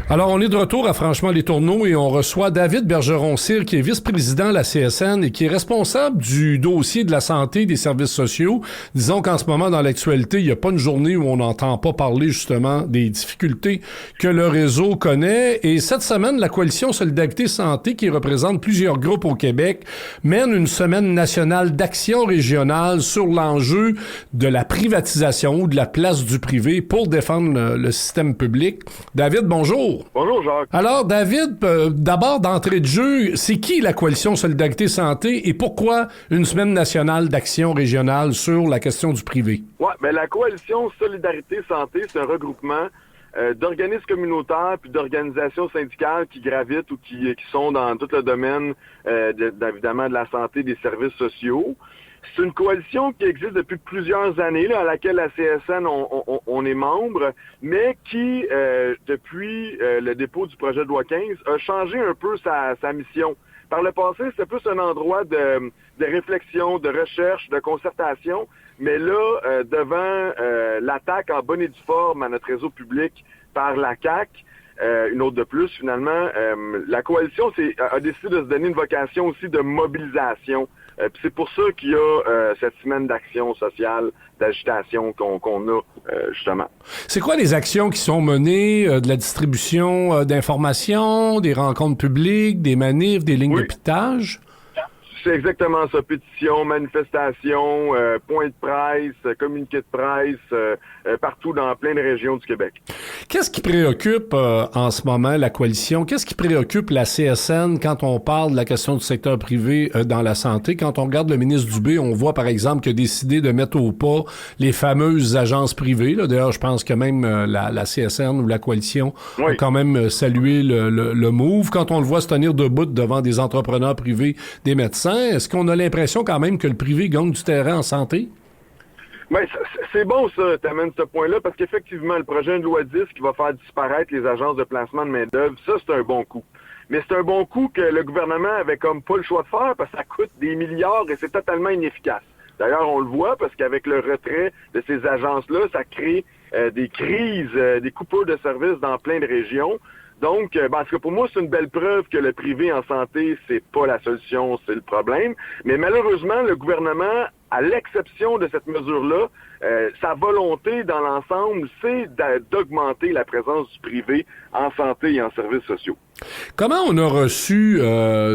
Alors, on est de retour à Franchement-les-Tourneaux et on reçoit David Bergeron-Cyr, qui est vice-président de la CSN et qui est responsable du dossier de la santé et des services sociaux. Disons qu'en ce moment, dans l'actualité, il n'y a pas une journée où on n'entend pas parler justement des difficultés que le réseau connaît. Et cette semaine, la Coalition Solidarité Santé, qui représente plusieurs groupes au Québec, mène une semaine nationale d'action régionale sur l'enjeu de la privatisation ou de la place du privé pour défendre le système public. David, bonjour. Bonjour, Jacques. Alors, David, d'abord, d'entrée de jeu, c'est qui la Coalition Solidarité Santé et pourquoi une semaine nationale d'action régionale sur la question du privé? Oui, ben la Coalition Solidarité Santé, c'est un regroupement d'organismes communautaires puis d'organisations syndicales qui gravitent ou qui sont dans tout le domaine, évidemment, de la santé et des services sociaux. C'est une coalition qui existe depuis plusieurs années, là, à laquelle la CSN, on est membre, mais qui, depuis le dépôt du projet de loi 15, a changé un peu sa mission. Par le passé, c'était plus un endroit de réflexion, de recherche, de concertation, mais là, devant l'attaque en bonne et due forme à notre réseau public par la CAQ, une autre de plus, finalement, la coalition a décidé de se donner une vocation aussi de mobilisation. Puis c'est pour ça qu'il y a cette semaine d'action sociale, d'agitation qu'on a, justement. C'est quoi les actions qui sont menées? De la distribution d'informations, des rencontres publiques, des manifs, des lignes de pitage? C'est exactement ça. Pétition, manifestation, point de presse, communiqué de presse, partout dans plein de régions du Québec. Qu'est-ce qui préoccupe en ce moment la coalition? Qu'est-ce qui préoccupe la CSN quand on parle de la question du secteur privé dans la santé? Quand on regarde le ministre Dubé, on voit par exemple qu'il a décidé de mettre au pas les fameuses agences privées. Là. D'ailleurs, je pense que même la CSN ou la coalition a quand même salué le move. Quand on le voit se tenir debout devant des entrepreneurs privés, des médecins, est-ce qu'on a l'impression quand même que le privé gagne du terrain en santé? Oui, c'est bon ça, t'amènes ce point-là, parce qu'effectivement, le projet de loi 10 qui va faire disparaître les agences de placement de main-d'œuvre, ça, c'est un bon coup. Mais c'est un bon coup que le gouvernement avait comme pas le choix de faire, parce que ça coûte des milliards et c'est totalement inefficace. D'ailleurs, on le voit, parce qu'avec le retrait de ces agences-là, ça crée des crises, des coupures de services dans plein de régions. Donc, parce que pour moi, c'est une belle preuve que le privé en santé, c'est pas la solution, c'est le problème. Mais malheureusement, le gouvernement, à l'exception de cette mesure-là, sa volonté dans l'ensemble, c'est d'augmenter la présence du privé en santé et en services sociaux. Comment on a reçu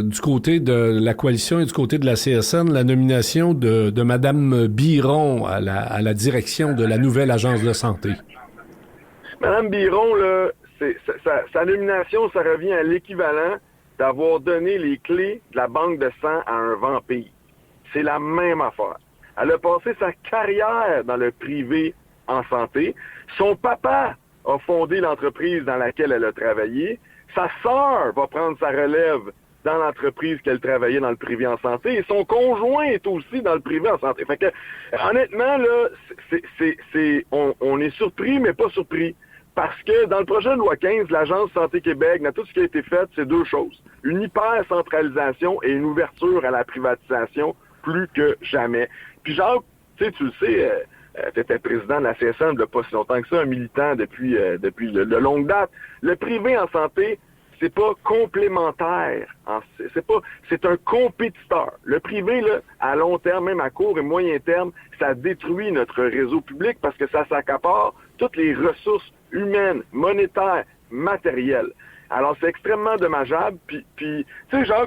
du côté de la coalition et du côté de la CSN la nomination de Mme Biron à la direction de la nouvelle agence de santé? Mme Biron, là, sa nomination, ça revient à l'équivalent d'avoir donné les clés de la banque de sang à un vampire. C'est la même affaire. Elle a passé sa carrière dans le privé en santé. Son papa a fondé l'entreprise dans laquelle elle a travaillé. Sa sœur va prendre sa relève dans l'entreprise qu'elle travaillait dans le privé en santé. Et son conjoint est aussi dans le privé en santé. Fait que, honnêtement, là, on est surpris, mais pas surpris. Parce que dans le projet de loi 15, l'Agence Santé Québec, tout ce qui a été fait, c'est deux choses. Une hyper-centralisation et une ouverture à la privatisation plus que jamais. Puis Jacques, tu le sais, tu étais président de la CSN il n'y a pas si longtemps que ça, un militant depuis de longue date. Le privé en santé, c'est pas complémentaire. C'est un compétiteur. Le privé, là, à long terme, même à court et moyen terme, ça détruit notre réseau public parce que ça s'accapare toutes les ressources humaines, monétaires, matérielles. Alors, c'est extrêmement dommageable. Puis tu sais, genre,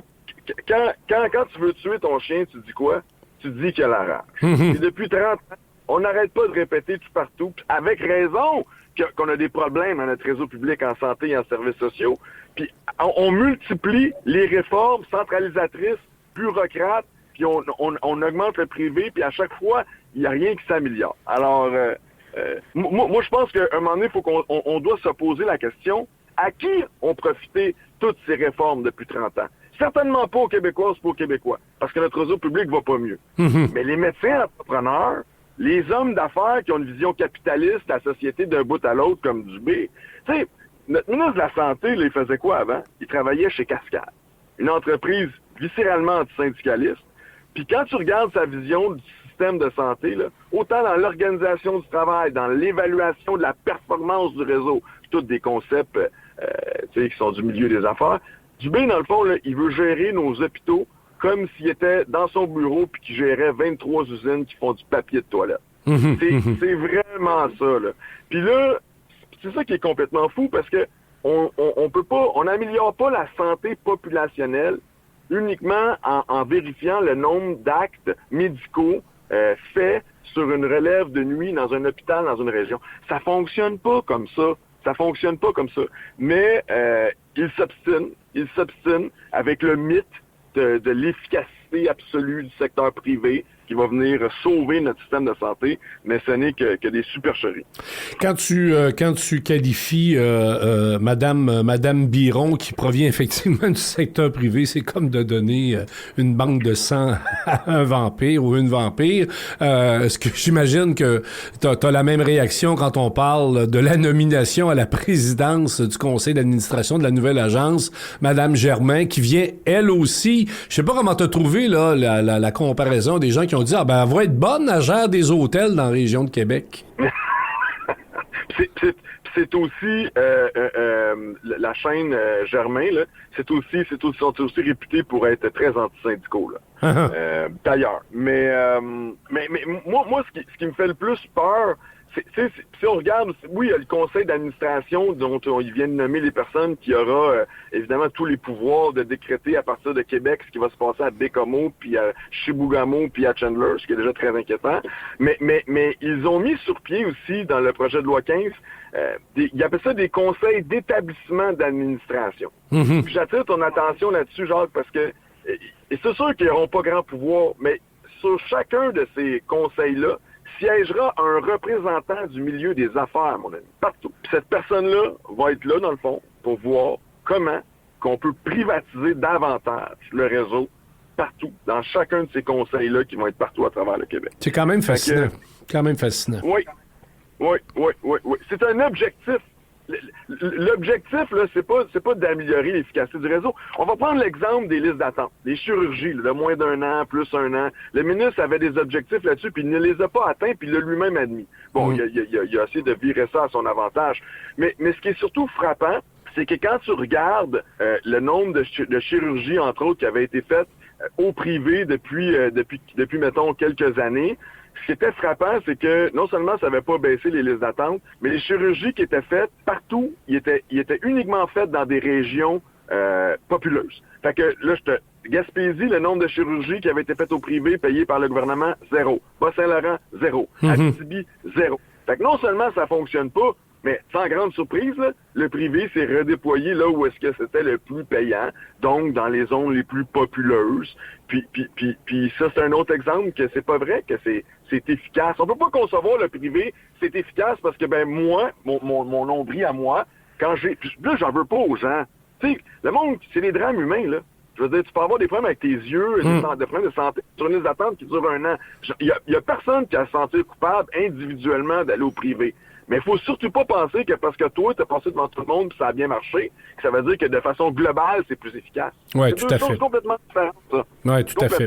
quand tu veux tuer ton chien, tu dis quoi? Tu dis qu'il a la rage. Et depuis 30 ans, on n'arrête pas de répéter tout partout, avec raison qu'on a des problèmes à notre réseau public en santé et en services sociaux. Puis on multiplie les réformes centralisatrices, bureaucrates, puis on augmente le privé, puis à chaque fois, il n'y a rien qui s'améliore. Alors, moi, je pense qu'à un moment donné, il faut qu'on doit se poser la question, à qui ont profité toutes ces réformes depuis 30 ans? Certainement pas aux Québécois, pas aux Québécois, parce que notre réseau public va pas mieux. Mais les médecins entrepreneurs, les hommes d'affaires qui ont une vision capitaliste de la société d'un bout à l'autre comme Dubé, tu sais, notre ministre de la Santé, là, il faisait quoi avant? Il travaillait chez Cascade, une entreprise viscéralement antisyndicaliste. Puis quand tu regardes sa vision du système de santé, là, autant dans l'organisation du travail, dans l'évaluation de la performance du réseau, tous des concepts qui sont du milieu des affaires. Dubé, dans le fond, là, il veut gérer nos hôpitaux comme s'il était dans son bureau puis qu'il gérait 23 usines qui font du papier de toilette. C'est vraiment ça, là. Puis là, c'est ça qui est complètement fou parce que on peut pas, on n'améliore pas la santé populationnelle uniquement en vérifiant le nombre d'actes médicaux faits sur une relève de nuit dans un hôpital, dans une région. Ça fonctionne pas comme ça. Ça fonctionne pas comme ça. Mais il s'obstine avec le mythe de l'efficacité absolue du secteur privé qui va venir sauver notre système de santé, mais ce n'est que des supercheries. Quand tu qualifies Madame Biron, qui provient effectivement du secteur privé, c'est comme de donner une banque de sang à un vampire ou une vampire. Est-ce que j'imagine que t'as la même réaction quand on parle de la nomination à la présidence du conseil d'administration de la nouvelle agence, Madame Germain, qui vient elle aussi. Je sais pas comment t'as trouvé là la comparaison des gens qui ont dit elle va être bonne à gérer des hôtels dans la région de Québec. c'est aussi la chaîne Germain là, sont aussi réputés pour être très anti-syndicaux là. D'ailleurs. Mais moi ce qui me fait le plus peur, si on regarde, oui, il y a le conseil d'administration dont ils viennent nommer les personnes qui aura évidemment tous les pouvoirs de décréter à partir de Québec ce qui va se passer à Bécomo, puis à Chibougamau, puis à Chandler, ce qui est déjà très inquiétant. Mais ils ont mis sur pied aussi, dans le projet de loi 15, ils appellent ça des conseils d'établissement d'administration. Puis j'attire ton attention là-dessus, Jacques, parce que et c'est sûr qu'ils n'auront pas grand pouvoir, mais sur chacun de ces conseils-là, siégera un représentant du milieu des affaires, mon ami, partout. Puis cette personne-là va être là, dans le fond, pour voir comment qu'on peut privatiser davantage le réseau partout, dans chacun de ces conseils-là qui vont être partout à travers le Québec. C'est quand même fascinant. Oui. C'est un objectif. L'objectif, là, c'est pas d'améliorer l'efficacité du réseau. On va prendre l'exemple des listes d'attente, des chirurgies, là, de moins d'un an, plus un an. Le ministre avait des objectifs là-dessus, puis il ne les a pas atteints, puis il l'a lui-même admis. Bon, il a essayé de virer ça à son avantage. Mais ce qui est surtout frappant, c'est que quand tu regardes le nombre de chirurgies, entre autres, qui avaient été faites au privé depuis, mettons, quelques années, ce qui était frappant, c'est que non seulement ça n'avait pas baissé les listes d'attente, mais les chirurgies qui étaient faites partout, ils étaient uniquement faites dans des régions populeuses. Fait que là, Gaspésie, le nombre de chirurgies qui avaient été faites au privé, payées par le gouvernement, 0. Bas-Saint-Laurent, 0. Abitibi, 0. Fait que non seulement ça fonctionne pas, mais sans grande surprise, là, le privé s'est redéployé là où est-ce que c'était le plus payant, donc dans les zones les plus populeuses. Puis ça, c'est un autre exemple que c'est pas vrai que c'est efficace. On peut pas concevoir le privé, c'est efficace parce que moi, mon nombril à moi, là, j'en veux pas aux gens. Tu sais, le monde, c'est des drames humains, là. Je veux dire, tu peux avoir des problèmes avec tes yeux, des problèmes de santé sur une liste d'attente qui dure un an. Il y a personne qui a se sentir coupable individuellement d'aller au privé. Mais il faut surtout pas penser que parce que toi, tu as passé devant tout le monde et ça a bien marché, que ça veut dire que de façon globale, c'est plus efficace. Oui, tout à fait. C'est deux choses complètement différentes, ça. Oui, tout à fait.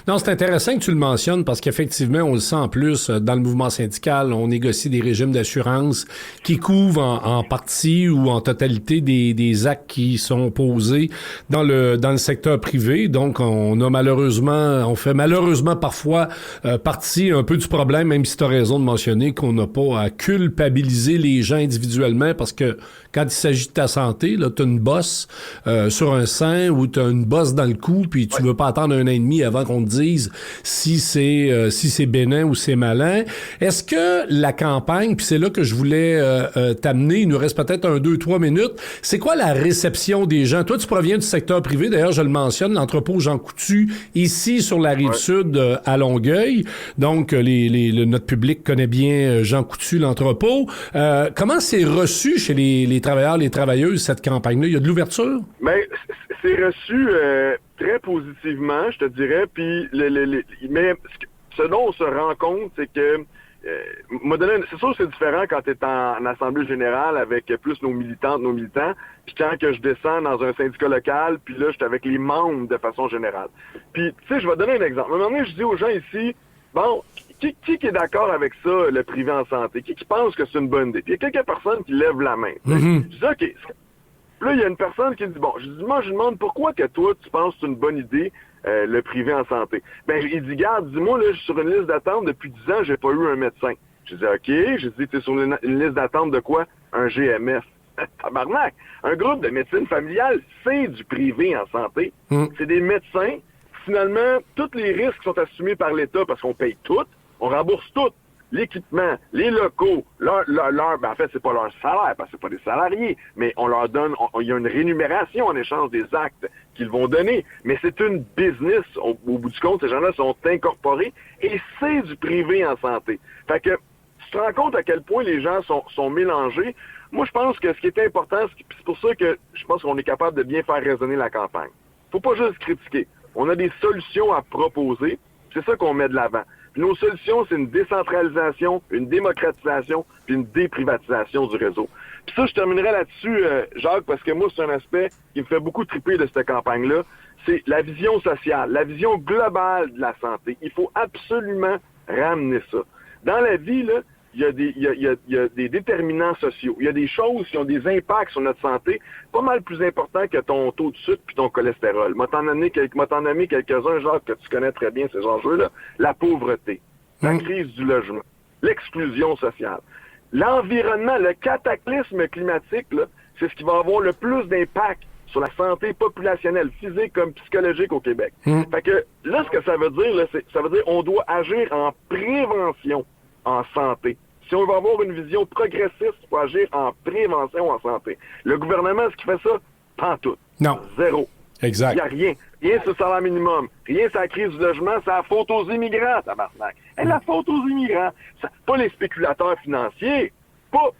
Non, c'est intéressant que tu le mentionnes parce qu'effectivement, on le sent en plus dans le mouvement syndical, on négocie des régimes d'assurance qui couvrent en partie ou en totalité des actes qui sont posés dans le secteur privé. Donc, on fait malheureusement parfois partie un peu du problème, même si tu as raison de mentionner qu'on n'a pas à culpabiliser les gens individuellement parce que quand il s'agit de ta santé, là, tu as une bosse sur un sein ou tu as une bosse dans le cou puis tu veux pas attendre un an et demi avant qu'on te dise si c'est bénin ou c'est malin. Est-ce que la campagne, puis c'est là que je voulais t'amener, il nous reste peut-être 1, 2, 3 minutes, c'est quoi la réception des gens? Toi, tu proviens du secteur privé, d'ailleurs, je le mentionne, l'entrepôt Jean Coutu, ici sur la Rive-Sud à Longueuil. Donc, notre public connaît bien Jean Coutu, l'entrepôt. Comment c'est reçu chez les travailleurs, les travailleuses, cette campagne-là? Il y a de l'ouverture? Bien, c'est reçu très positivement, je te dirais. Puis, mais ce dont on se rend compte, c'est que c'est sûr que c'est différent quand tu es en assemblée générale avec plus nos militantes, nos militants, puis quand que je descends dans un syndicat local, puis là, je suis avec les membres de façon générale. Puis, tu sais, je vais donner un exemple. À un moment donné, je dis aux gens ici, bon, qui est d'accord avec ça, le privé en santé? Qui pense que c'est une bonne idée? Puis il y a quelques personnes qui lèvent la main. Je dis, OK, Puis là, il y a une personne qui dit, bon, moi, je lui demande pourquoi que toi, tu penses que c'est une bonne idée, le privé en santé. Ben, il dit, garde, dis-moi, là, je suis sur une liste d'attente depuis 10 ans, j'ai pas eu un médecin. Je dis, OK. Je dis, t'es sur une liste d'attente de quoi? Un GMF. Tabarnak! Un groupe de médecine familiale, c'est du privé en santé. C'est des médecins. Finalement, tous les risques sont assumés par l'État parce qu'on paye tout, on rembourse tout. L'équipement, les locaux, en fait, c'est pas leur salaire, parce que c'est pas des salariés, mais on leur donne, il y a une rémunération en échange des actes qu'ils vont donner. Mais c'est une business. Au bout du compte, ces gens-là sont incorporés et c'est du privé en santé. Fait que, tu te rends compte à quel point les gens sont mélangés. Moi, je pense que ce qui est important, c'est pour ça que je pense qu'on est capable de bien faire résonner la campagne. Faut pas juste critiquer. On a des solutions à proposer. C'est ça qu'on met de l'avant. Puis nos solutions, c'est une décentralisation, une démocratisation, puis une déprivatisation du réseau. Puis ça, je terminerai là-dessus, Jacques, parce que moi, c'est un aspect qui me fait beaucoup triper de cette campagne-là. C'est la vision sociale, la vision globale de la santé. Il faut absolument ramener ça. Dans la vie, là, il y a des déterminants sociaux. Il y a des choses qui ont des impacts sur notre santé pas mal plus importants que ton taux de sucre puis ton cholestérol. M'a t'en nommé quelques-uns, Jacques, que tu connais très bien ces enjeux-là. La pauvreté, la crise du logement, l'exclusion sociale, l'environnement, le cataclysme climatique, là, c'est ce qui va avoir le plus d'impact sur la santé populationnelle, physique comme psychologique au Québec. Fait que là, ce que ça veut dire, là, ça veut dire qu'on doit agir en prévention en santé. Si on veut avoir une vision progressiste, il faut agir en prévention en santé. Le gouvernement, est-ce qu'il fait ça? Pas en tout. Non. Zéro. Exact. Il n'y a rien. Rien sur le salaire minimum. Rien sur la crise du logement. C'est la faute aux immigrants, tabarnak. Et la faute aux immigrants. Pas les spéculateurs financiers. Pas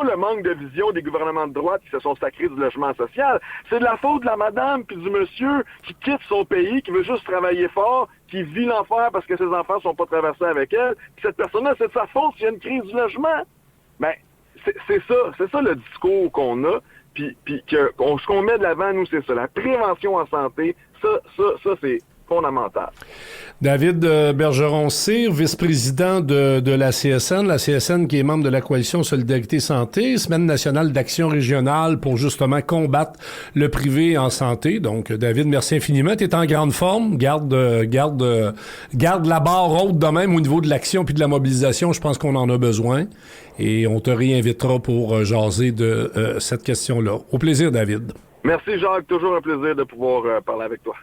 le manque de vision des gouvernements de droite qui se sont sacrés du logement social. C'est de la faute de la madame puis du monsieur qui quitte son pays, qui veut juste travailler fort, qui vit l'enfer parce que ses enfants sont pas traversés avec elle. Puis cette personne-là, c'est de sa faute s'il y a une crise du logement. Ben, c'est ça le discours qu'on a. Puis ce qu'on met de l'avant, nous, c'est ça. La prévention en santé, ça c'est fondamental. David Bergeron-Cyr, vice-président de la CSN qui est membre de la coalition Solidarité Santé, Semaine nationale d'action régionale pour justement combattre le privé en santé. Donc, David, merci infiniment. Tu es en grande forme. Garde la barre haute de même au niveau de l'action puis de la mobilisation. Je pense qu'on en a besoin. Et on te réinvitera pour jaser de cette question-là. Au plaisir, David. Merci, Jacques. Toujours un plaisir de pouvoir parler avec toi.